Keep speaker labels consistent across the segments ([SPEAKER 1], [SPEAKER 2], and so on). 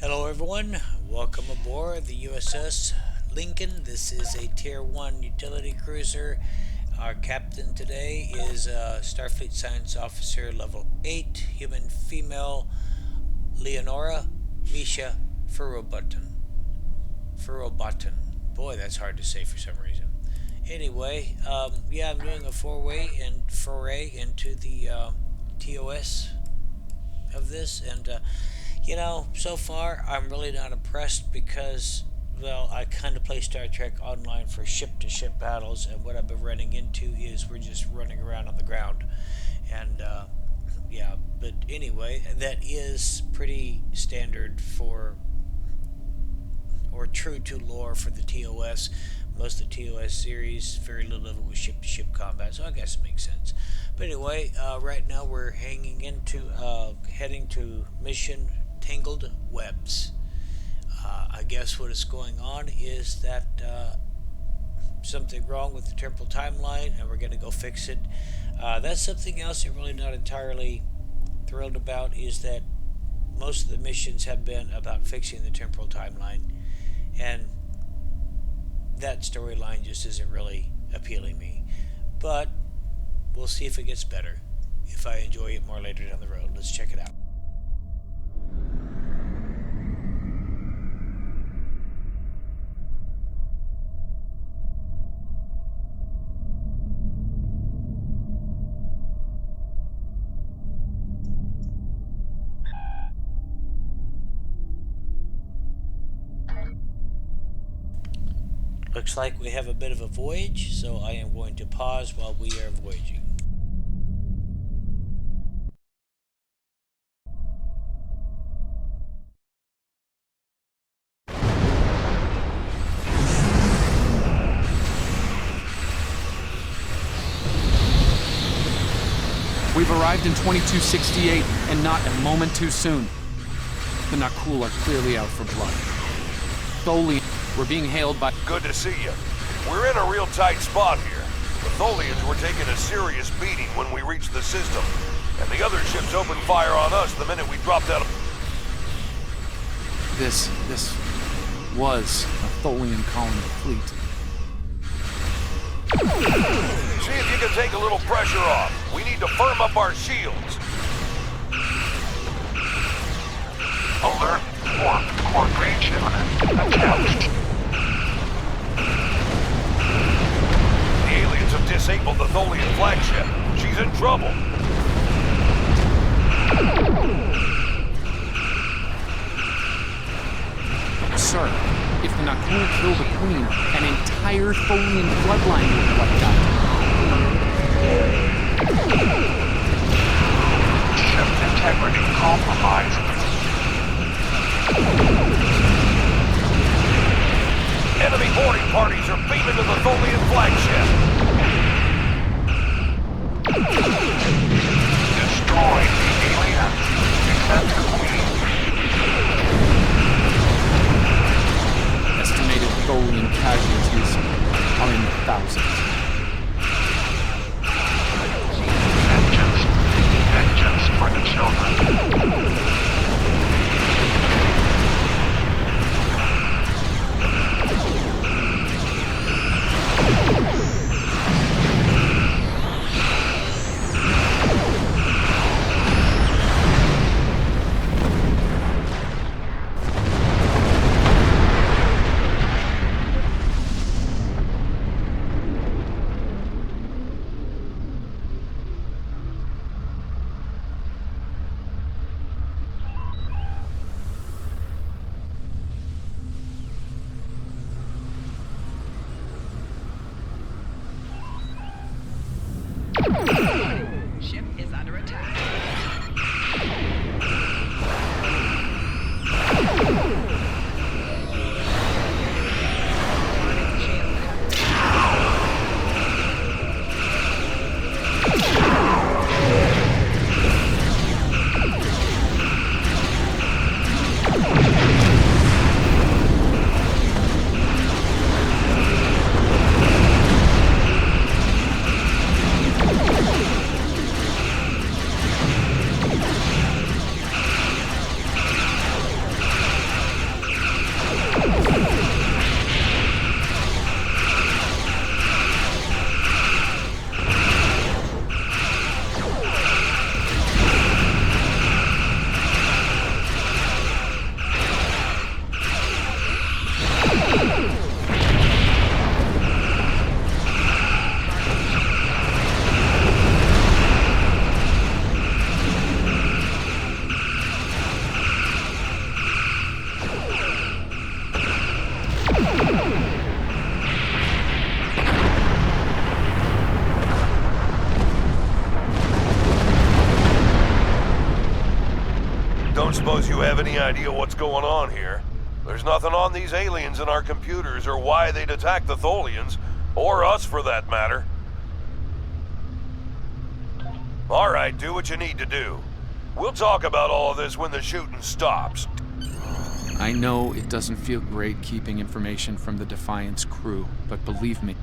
[SPEAKER 1] Hello, everyone. Welcome aboard the USS Lincoln. This is a Tier 1 utility cruiser. Our captain today is Starfleet Science Officer Level 8, human female Leonora Misha Furrowbutton. Furrowbutton. Boy, that's hard to say for some reason. Anyway, yeah, I'm doing a foray into the TOS of this, and so far I'm really not impressed because, well, I kind of play Star Trek Online for ship-to-ship battles, and what I've been running into is we're just running around on the ground, and yeah. But anyway, that is pretty standard for, or true to lore for the TOS. Most of the TOS series, very little of it was ship-to-ship combat, so I guess it makes sense. But anyway, right now we're heading to mission Tangled Webs. I guess what is going on is that something wrong with the temporal timeline, and we're going to go fix it. That's something else I'm really not entirely thrilled about, is that most of the missions have been about fixing the temporal timeline, and that storyline just isn't really appealing me. But we'll see if it gets better, if I enjoy it more later down the road. Let's check it out. Looks like we have a bit of a voyage, so I am going to pause while we are voyaging.
[SPEAKER 2] We've arrived in 2268, and not a moment too soon. The Nakul are clearly out for blood. Tholian, we're being hailed by...
[SPEAKER 3] Good to see you. We're in a real tight spot here. The Tholians were taking a serious beating when we reached the system, and the other ships opened fire on us the minute we dropped out of...
[SPEAKER 2] This was a Tholian colony fleet.
[SPEAKER 3] See if you can take a little pressure off. We need to firm up our shields.
[SPEAKER 4] Alert. Core range imminent. Attack.
[SPEAKER 3] The aliens have disabled the Tholian flagship. She's in trouble.
[SPEAKER 2] Sir, if the Nakul kill the Queen, an entire Tholian bloodline will be wiped out.
[SPEAKER 4] Ship integrity compromised.
[SPEAKER 3] Enemy boarding parties are beaming to the Tholian flagship.
[SPEAKER 4] Destroy the aliens. Except the Queen.
[SPEAKER 2] Estimated Tholian casualties are in the thousands.
[SPEAKER 4] Vengeance for the children.
[SPEAKER 5] Ship is under attack.
[SPEAKER 3] don't suppose you have any idea what's going on here? There's nothing on these aliens in our computers or why they'd attack the Tholians, or us for that matter. Alright, do what you need to do. We'll talk about all of this when the shooting stops.
[SPEAKER 2] I know it doesn't feel great keeping information from the Defiance crew, but believe me,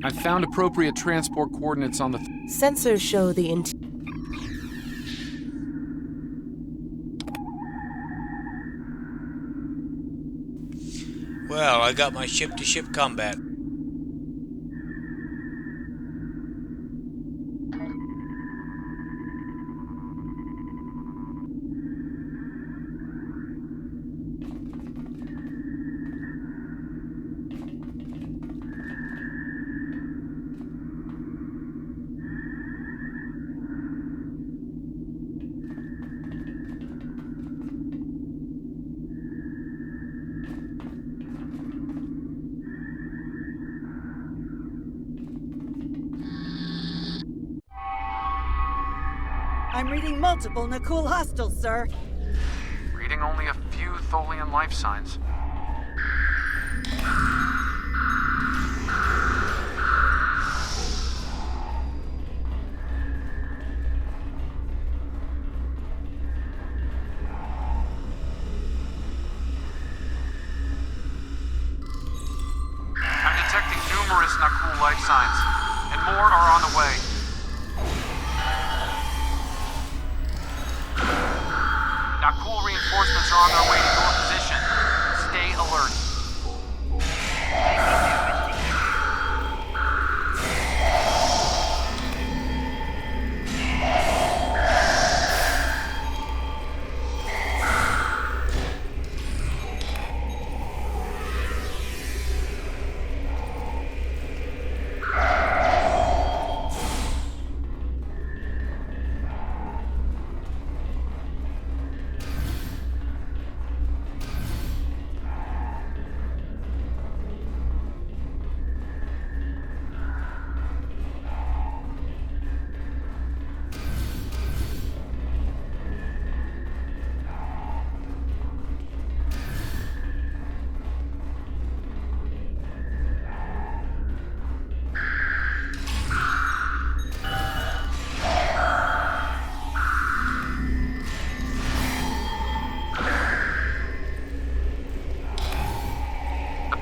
[SPEAKER 2] I found appropriate transport coordinates on the...
[SPEAKER 6] Sensors show the
[SPEAKER 1] Well, I got my ship-to-ship combat.
[SPEAKER 7] I'm reading multiple Nakul hostiles, sir.
[SPEAKER 2] Reading only a few Tholian life signs. I'm detecting numerous Nakul life signs, and more are on the way. Nakul reinforcements are on their way to your position. Stay alert.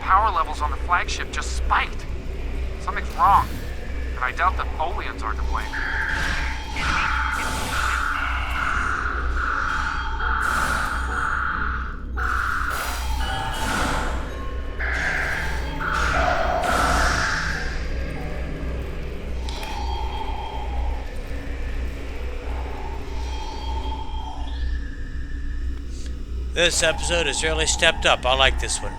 [SPEAKER 2] Power levels on the flagship just spiked. Something's wrong, and I doubt the Tholians are to blame.
[SPEAKER 1] This episode has really stepped up. I like this one.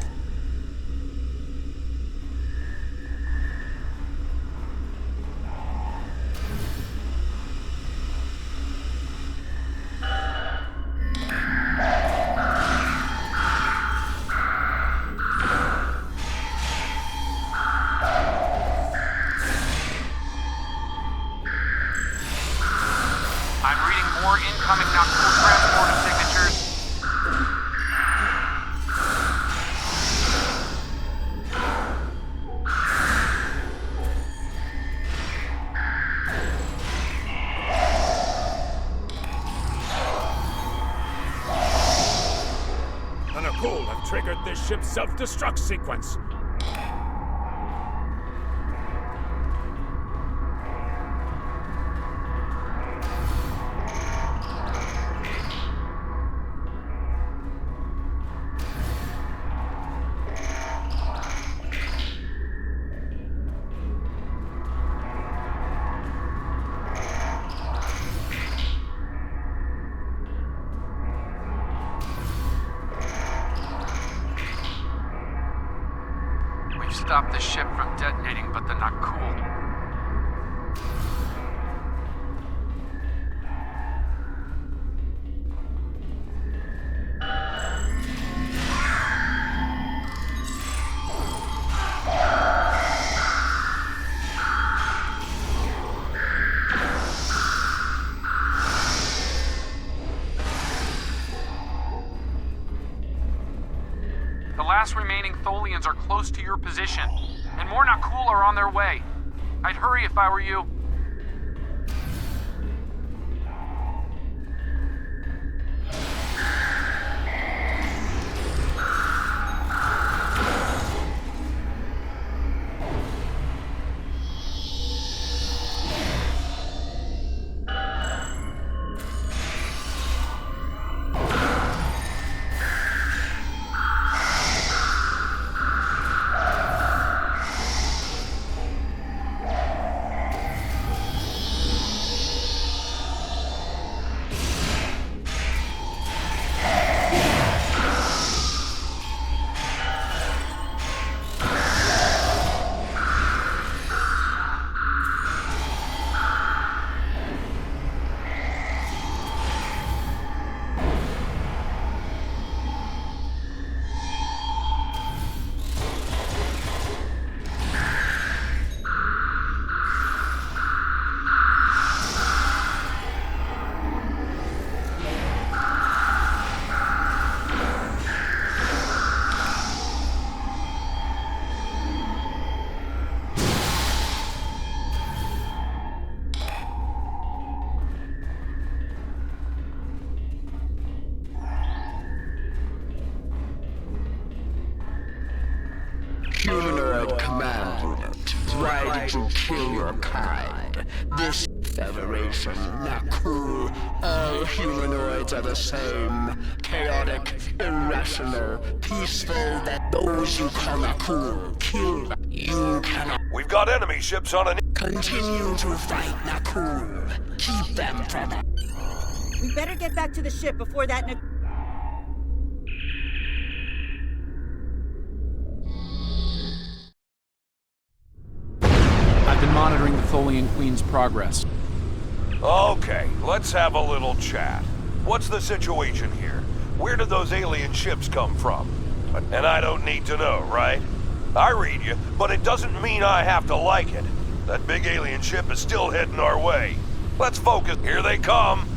[SPEAKER 2] I'm reading more incoming Nakul transporter signatures.
[SPEAKER 8] The Nakul have triggered this ship's self-destruct sequence.
[SPEAKER 2] stop the ship from detonating, but they're not cool. The last remaining Tholians are close to your position, and more not cool are on their way. I'd hurry if I were you.
[SPEAKER 6] Humanoid command unit. Why did you kill your kind? This Federation, not cool. All humanoids are the same. Chaotic, irrational, peaceful, that those you call not cool, kill. You cannot.
[SPEAKER 3] We've got enemy ships on an...
[SPEAKER 6] Continue to fight, not cool. Keep them from...
[SPEAKER 7] We better get back to the ship before that
[SPEAKER 2] I've been monitoring the Tholian Queen's progress.
[SPEAKER 3] Okay, let's have a little chat. What's the situation here? Where did those alien ships come from? And I don't need to know, right? I read you, but it doesn't mean I have to like it. That big alien ship is still heading our way. Let's focus. Here they come.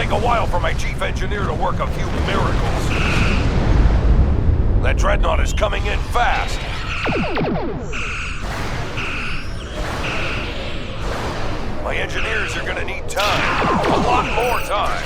[SPEAKER 3] take a while for my chief engineer to work a few miracles. That dreadnought is coming in fast. My engineers are gonna need time. A lot more time.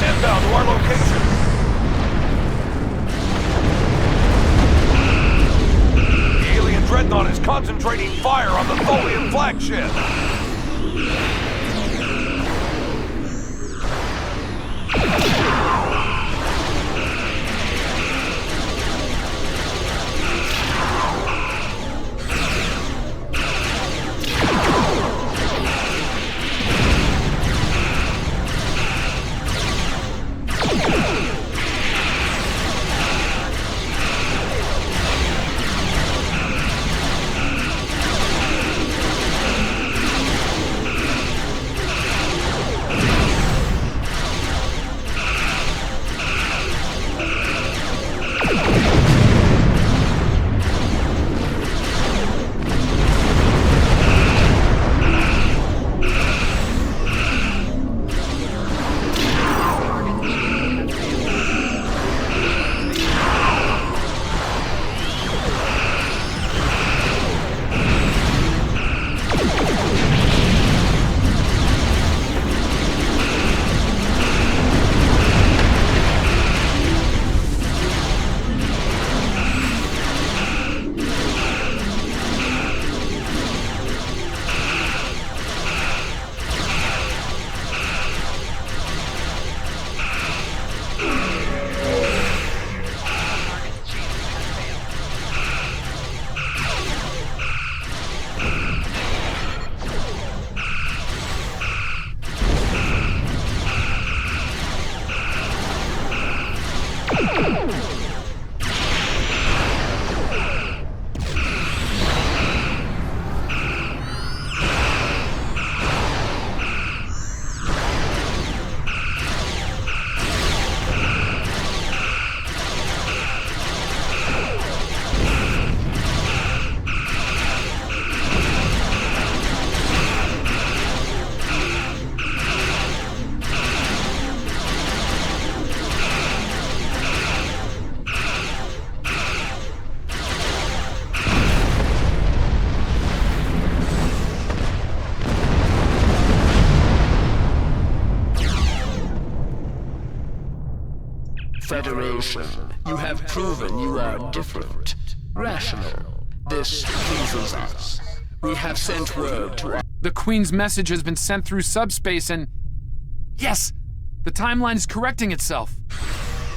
[SPEAKER 3] Inbound to our location. The alien dreadnought is concentrating fire on the Tholian flagship.
[SPEAKER 6] Federation, you have proven you are different, rational. This pleases us. We have sent word to our
[SPEAKER 2] The Queen's message has been sent through subspace and... Yes! The timeline is correcting itself.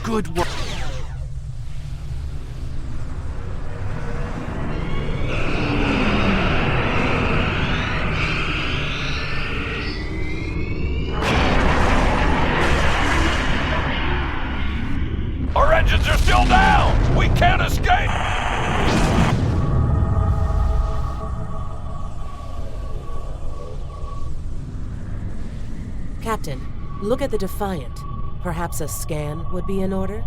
[SPEAKER 2] Good work.
[SPEAKER 3] Our engines are still down! We can't escape!
[SPEAKER 9] Captain, look at the Defiant. Perhaps a scan would be in order?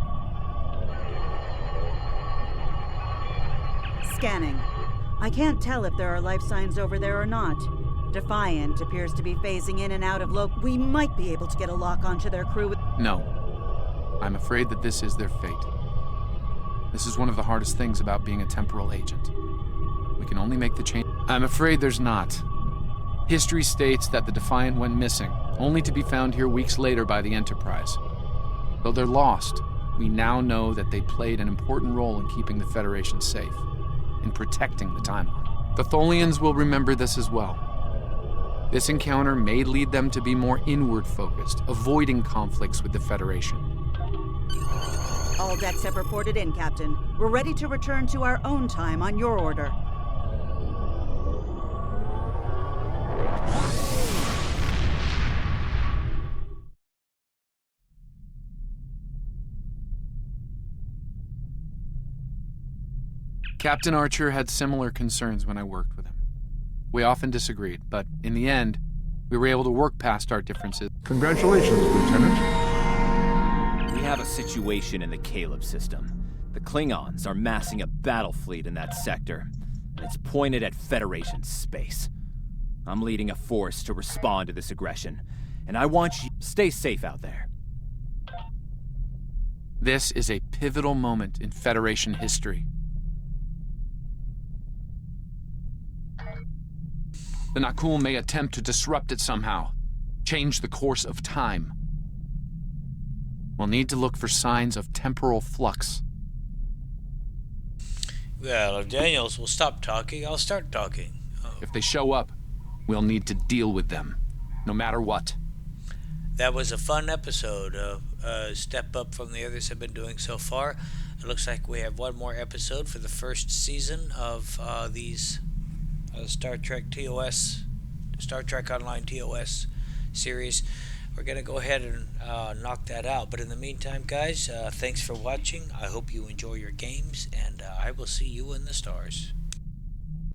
[SPEAKER 7] Scanning. I can't tell if there are life signs over there or not. Defiant appears to be phasing in and out of We might be able to get a lock onto their crew with...
[SPEAKER 2] No. I'm afraid that this is their fate. This is one of the hardest things about being a temporal agent. We can only make the change. I'm afraid there's not. History states that the Defiant went missing, only to be found here weeks later by the Enterprise. Though they're lost, we now know that they played an important role in keeping the Federation safe, in protecting the timeline. The Tholians will remember this as well. This encounter may lead them to be more inward-focused, avoiding conflicts with the Federation.
[SPEAKER 7] All decks have reported in, Captain. We're ready to return to our own time on your order.
[SPEAKER 2] Captain Archer had similar concerns when I worked with him. We often disagreed, but in the end, we were able to work past our differences.
[SPEAKER 8] Congratulations, Lieutenant.
[SPEAKER 10] We have a situation in the Caleb system. The Klingons are massing a battle fleet in that sector, and it's pointed at Federation space. I'm leading a force to respond to this aggression, and I want you to stay safe out there.
[SPEAKER 2] This is a pivotal moment in Federation history. The Nakul may attempt to disrupt it somehow, change the course of time. We'll need to look for signs of temporal flux.
[SPEAKER 1] Well, if Daniels will stop talking, I'll start talking.
[SPEAKER 2] If they show up, we'll need to deal with them, no matter what.
[SPEAKER 1] That was a fun episode. Step up from the others have been doing so far. It looks like we have one more episode for the first season of these Star Trek Online TOS series. We're going to go ahead and knock that out. But in the meantime, guys, thanks for watching. I hope you enjoy your games, and I will see you in the stars.